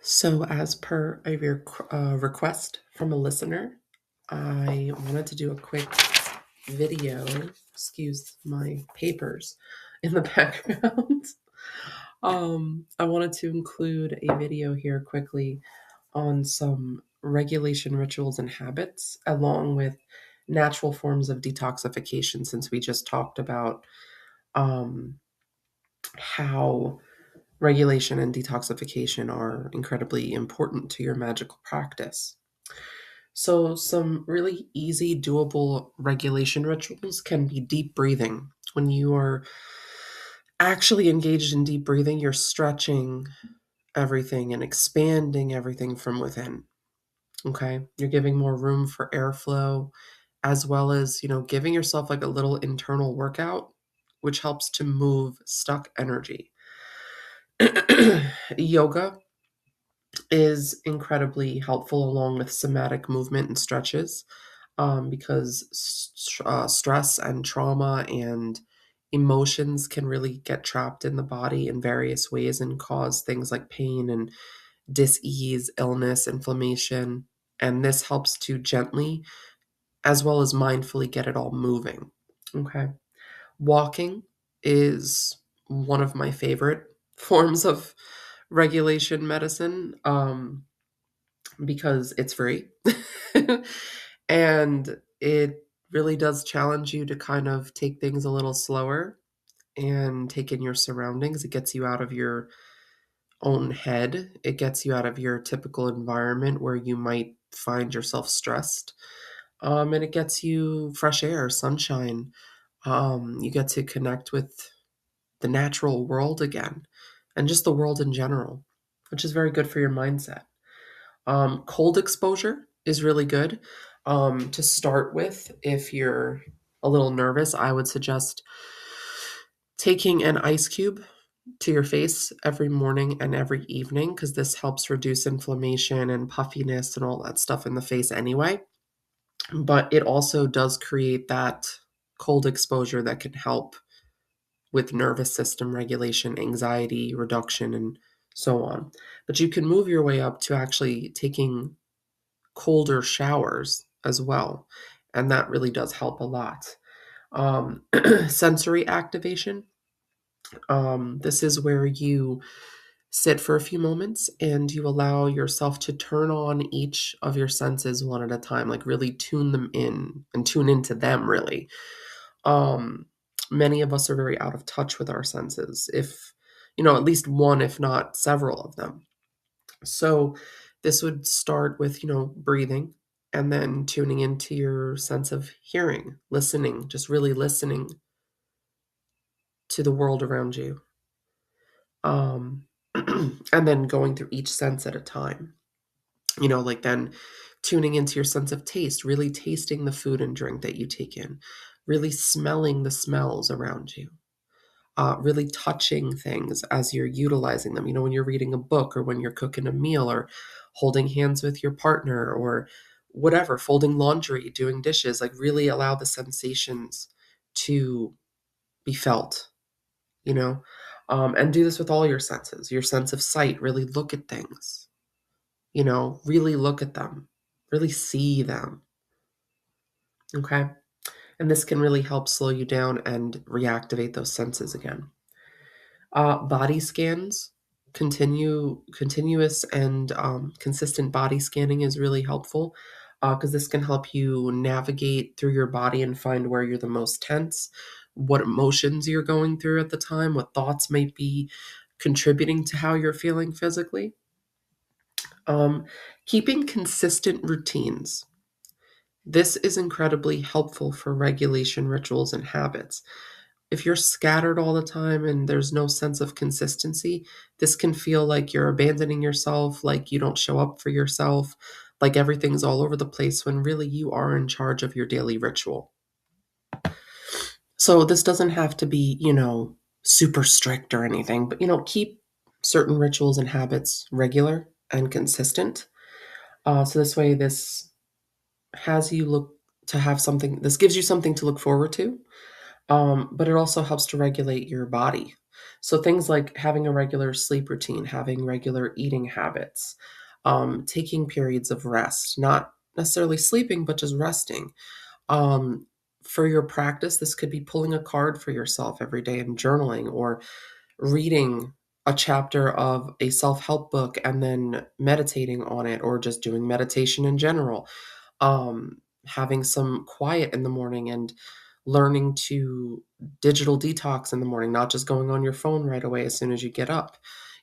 So, as per a request from a listener, I wanted to do a quick video. Excuse my papers in the background. I wanted to include a video here quickly on some regulation rituals and habits, along with natural forms of detoxification, since we just talked about um, how regulation and detoxification are incredibly important to your magical practice. So, some really easy, doable regulation rituals can be deep breathing. When you are actually engaged in deep breathing, you're stretching everything and expanding everything from within. Okay. You're giving more room for airflow, as well as, giving yourself like a little internal workout, which helps to move stuck energy. Yoga is incredibly helpful along with somatic movement and stretches, because stress and trauma and emotions can really get trapped in the body in various ways and cause things like pain and dis-ease, illness, inflammation. And this helps to gently as well as mindfully get it all moving. Okay. Walking is one of my favorite forms of regulation medicine. Because it's free. And it really does challenge you to kind of take things a little slower and take in your surroundings. It gets you out of your own head. It gets you out of your typical environment where you might find yourself stressed. And it gets you fresh air, sunshine. You get to connect with the natural world again and just the world in general, which is very good for your mindset. Cold exposure is really good to start with. If you're a little nervous, I would suggest taking an ice cube to your face every morning and every evening because this helps reduce inflammation and puffiness and all that stuff in the face anyway. But it also does create that cold exposure that can help with nervous system regulation, anxiety reduction, and so on. But you can move your way up to actually taking colder showers as well. And that really does help a lot. Sensory activation. This is where you sit for a few moments and you allow yourself to turn on each of your senses one at a time, like really tune them in and tune into them, really. Um, Many of us are very out of touch with our senses, if, at least one, if not several of them. So this would start with, breathing and then tuning into your sense of hearing, listening, just really listening to the world around you. Um, and then going through each sense at a time, like then tuning into your sense of taste, really tasting the food and drink that you take in, really smelling the smells around you. Really touching things as you're utilizing them. When you're reading a book or when you're cooking a meal or holding hands with your partner or whatever, folding laundry, doing dishes, like really allow the sensations to be felt, you know? And do this with all your senses. Your sense of sight, really look at things, really look at them, really see them. Okay. And this can really help slow you down and reactivate those senses again. Body scans, continuous and consistent body scanning is really helpful because this can help you navigate through your body and find where you're the most tense, what emotions you're going through at the time, what thoughts might be contributing to how you're feeling physically. Um, Keeping consistent routines. This is incredibly helpful for regulation rituals and habits. If you're scattered all the time and there's no sense of consistency, this can feel like you're abandoning yourself, like you don't show up for yourself, like everything's all over the place when really you are in charge of your daily ritual. So this doesn't have to be, super strict or anything, but, keep certain rituals and habits regular and consistent. So this way, this has you look to have something, this gives you something to look forward to, but it also helps to regulate your body. So things like having a regular sleep routine, having regular eating habits, taking periods of rest, not necessarily sleeping, but just resting. Um, for your practice, this could be pulling a card for yourself every day and journaling, or reading a chapter of a self help book and then meditating on it, or just doing meditation in general. Having some quiet in the morning and learning to digital detox in the morning, not just going on your phone right away as soon as you get up,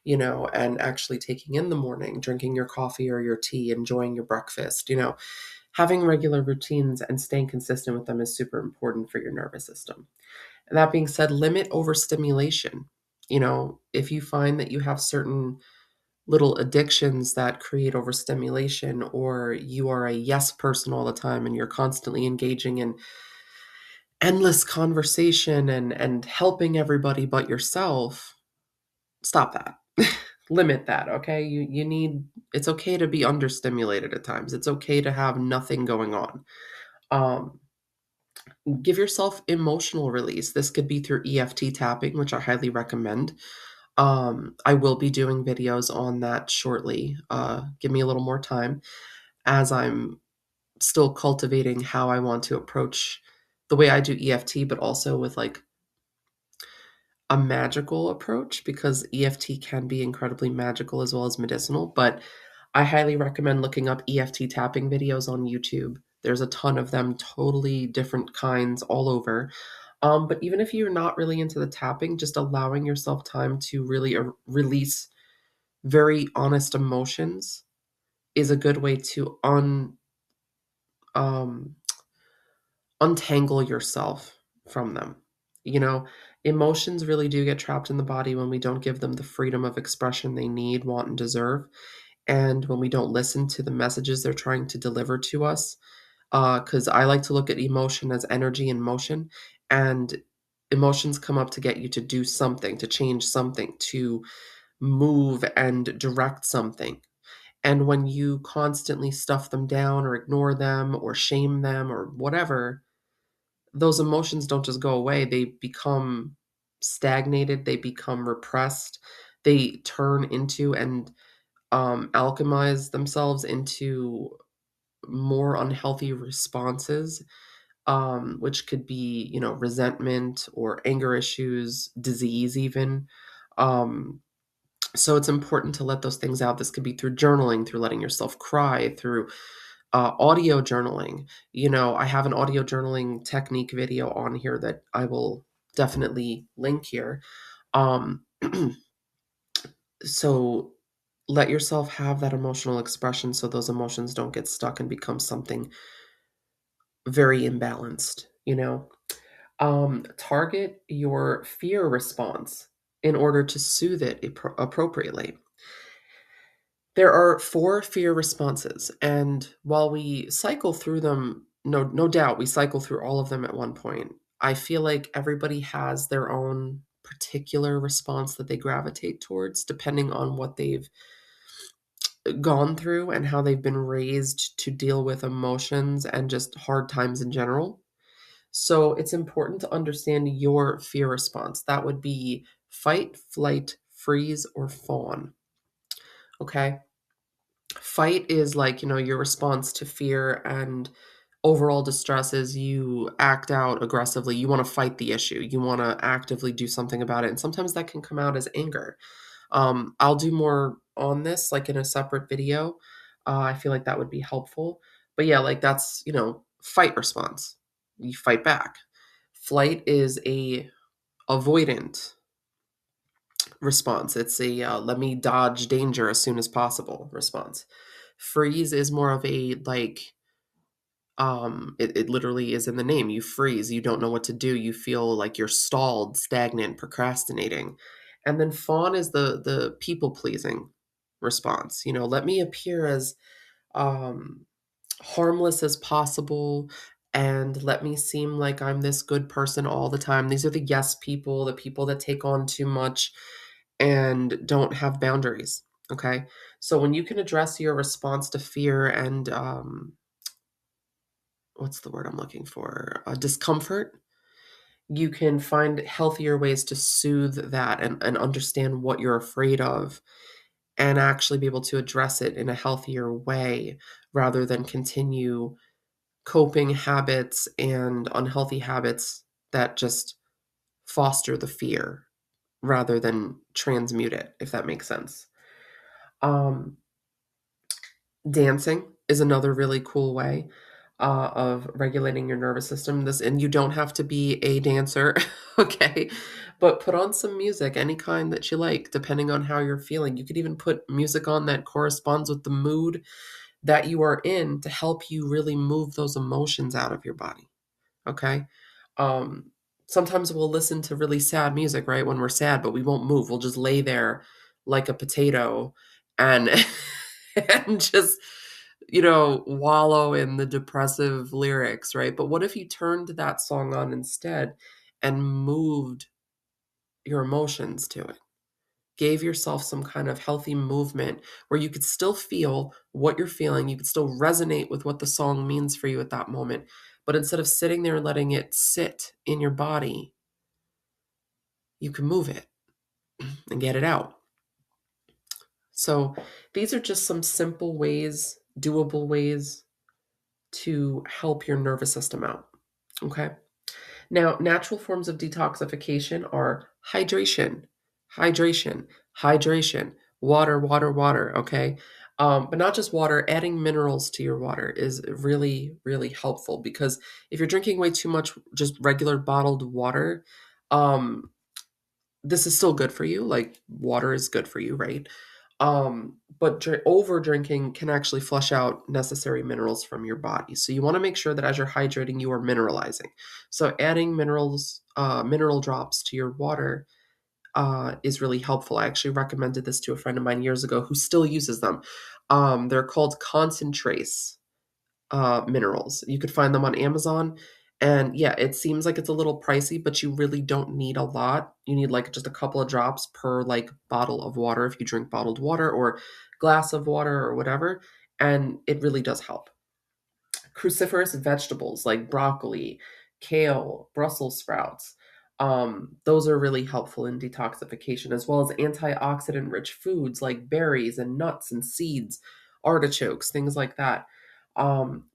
and actually taking in the morning, drinking your coffee or your tea, enjoying your breakfast, having regular routines and staying consistent with them is super important for your nervous system. And that being said, limit overstimulation. If you find that you have certain little addictions that create overstimulation, or you are a yes person all the time and you're constantly engaging in endless conversation and helping everybody but yourself, stop that. Limit that, okay? You need It's okay to be understimulated at times. It's okay to have nothing going on. Um Give yourself emotional release. This could be through EFT tapping, which I highly recommend. I will be doing videos on that shortly. Give me a little more time as I'm still cultivating how I want to approach the way I do EFT, but also with like a magical approach, because EFT can be incredibly magical as well as medicinal. But I highly recommend looking up EFT tapping videos on YouTube. There's a ton of them, totally different kinds all over. But even if you're not really into the tapping, just allowing yourself time to really release very honest emotions is a good way to um, untangle yourself from them. You know, Emotions really do get trapped in the body when we don't give them the freedom of expression they need, want, and deserve. And when we don't listen to the messages they're trying to deliver to us, because I like to look at emotion as energy in motion, and emotions come up to get you to do something, to change something, to move and direct something. And when you constantly stuff them down or ignore them or shame them or whatever, those emotions don't just go away. They become stagnated, they become repressed, they turn into and alchemize themselves into more unhealthy responses, which could be, resentment or anger issues, disease, even. Um, so it's important to let those things out. This could be through journaling, through letting yourself cry, through audio journaling. I have an audio journaling technique video on here that I will definitely link here. Um, so let yourself have that emotional expression so those emotions don't get stuck and become something very imbalanced. Target your fear response in order to soothe it appropriately. There are 4 fear responses, and while we cycle through them, no doubt we cycle through all of them at one point. I feel like everybody has their own particular response that they gravitate towards, depending on what they've gone through and how they've been raised to deal with emotions and just hard times in general. So it's important to understand your fear response. That would be fight, flight, freeze, or fawn. Okay. Fight is like, your response to fear and overall distress is you act out aggressively. You want to fight the issue. You want to actively do something about it. And sometimes that can come out as anger. I'll do more on this, like in a separate video. I feel like that would be helpful. But yeah, like that's, fight response. You fight back. Flight is a avoidant response. It's a let me dodge danger as soon as possible response. Freeze is more of a like it literally is in the name. You freeze, you don't know what to do. You feel like you're stalled, stagnant, procrastinating. And then fawn is the people pleasing response. Let me appear as um harmless as possible, and let me seem like I'm this good person all the time. These are the yes people, the people that take on too much and don't have boundaries. Okay. So when you can address your response to fear and what's the word I'm looking for? Discomfort. You can find healthier ways to soothe that and understand what you're afraid of and actually be able to address it in a healthier way rather than continue coping habits and unhealthy habits that just foster the fear rather than transmute it, if that makes sense. Um, Dancing is another really cool way of regulating your nervous system. This, and you don't have to be a dancer, okay? But put on some music, any kind that you like, depending on how you're feeling. You could even put music on that corresponds with the mood that you are in to help you really move those emotions out of your body. Okay. Um, Sometimes we'll listen to really sad music, right? When we're sad, but we won't move. We'll just lay there like a potato and and just, wallow in the depressive lyrics, right? But what if you turned that song on instead and moved your emotions to it? Gave yourself some kind of healthy movement where you could still feel what you're feeling, you could still resonate with what the song means for you at that moment. But instead of sitting there and letting it sit in your body, you can move it and get it out. So these are just some simple ways, doable ways to help your nervous system out. Okay. Now, natural forms of detoxification are hydration, hydration, water, water, water. Okay. But not just water, adding minerals to your water is really, really helpful because if you're drinking way too much just regular bottled water, um, this is still good for you. Like water is good for you, right? But over drinking can actually flush out necessary minerals from your body. So you want to make sure that as you're hydrating, you are mineralizing. So adding mineral drops to your water is really helpful. I actually recommended this to a friend of mine years ago who still uses them. They're called concentrates minerals. You could find them on Amazon. And yeah, it seems like it's a little pricey, but you really don't need a lot. You need like just a couple of drops per like bottle of water if you drink bottled water or glass of water or whatever. And it really does help. Cruciferous vegetables like broccoli, kale, Brussels sprouts. Those are really helpful in detoxification, as well as antioxidant rich foods like berries and nuts and seeds, artichokes, things like that.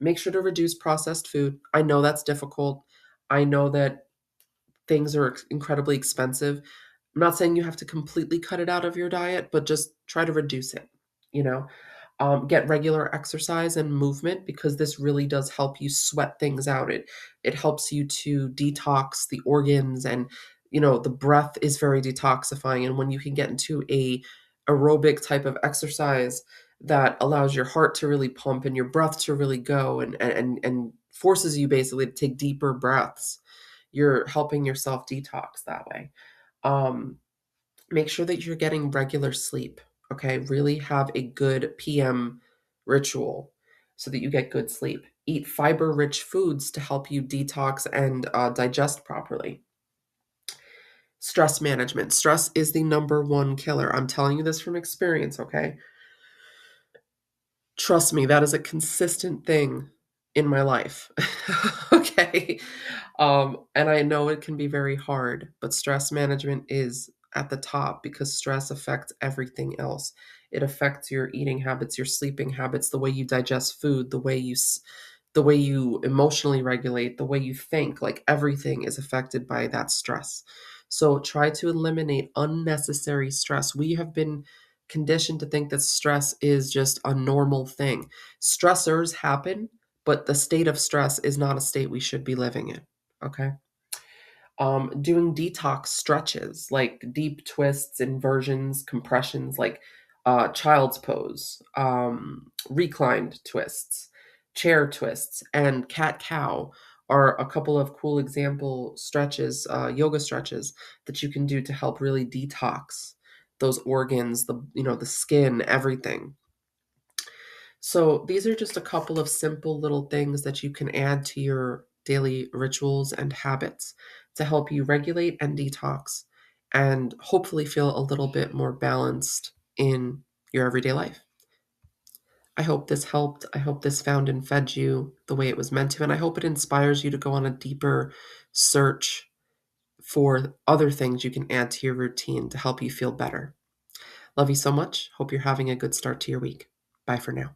Make sure to reduce processed food. I know that's difficult. I know that things are incredibly expensive. I'm not saying you have to completely cut it out of your diet, but just try to reduce it. You know, get regular exercise and movement because this really does help you sweat things out. It helps you to detox the organs, and the breath is very detoxifying. And when you can get into a aerobic type of exercise that allows your heart to really pump and your breath to really go and forces you basically to take deeper breaths, you're helping yourself detox that way. Um, Make sure that you're getting regular sleep. Okay. Really have a good PM ritual so that you get good sleep. Eat fiber rich foods to help you detox and digest properly. Stress management. Stress is the number one killer. I'm telling you this from experience. Okay. Trust me, that is a consistent thing in my life. Okay. And I know it can be very hard, but stress management is at the top because stress affects everything else. It affects your eating habits, your sleeping habits, the way you digest food, the way you emotionally regulate, the way you think, like everything is affected by that stress. So try to eliminate unnecessary stress. We have been conditioned to think that stress is just a normal thing. Stressors happen, but the state of stress is not a state we should be living in. Okay. Doing detox stretches like deep twists, inversions, compressions, like child's pose, reclined twists, chair twists, and cat cow are a couple of cool example stretches, yoga stretches that you can do to help really detox those organs, the skin, everything. So these are just a couple of simple little things that you can add to your daily rituals and habits to help you regulate and detox and hopefully feel a little bit more balanced in your everyday life. I hope this helped. I hope this found and fed you the way it was meant to. And I hope it inspires you to go on a deeper search for other things you can add to your routine to help you feel better. Love you so much. Hope you're having a good start to your week. Bye for now.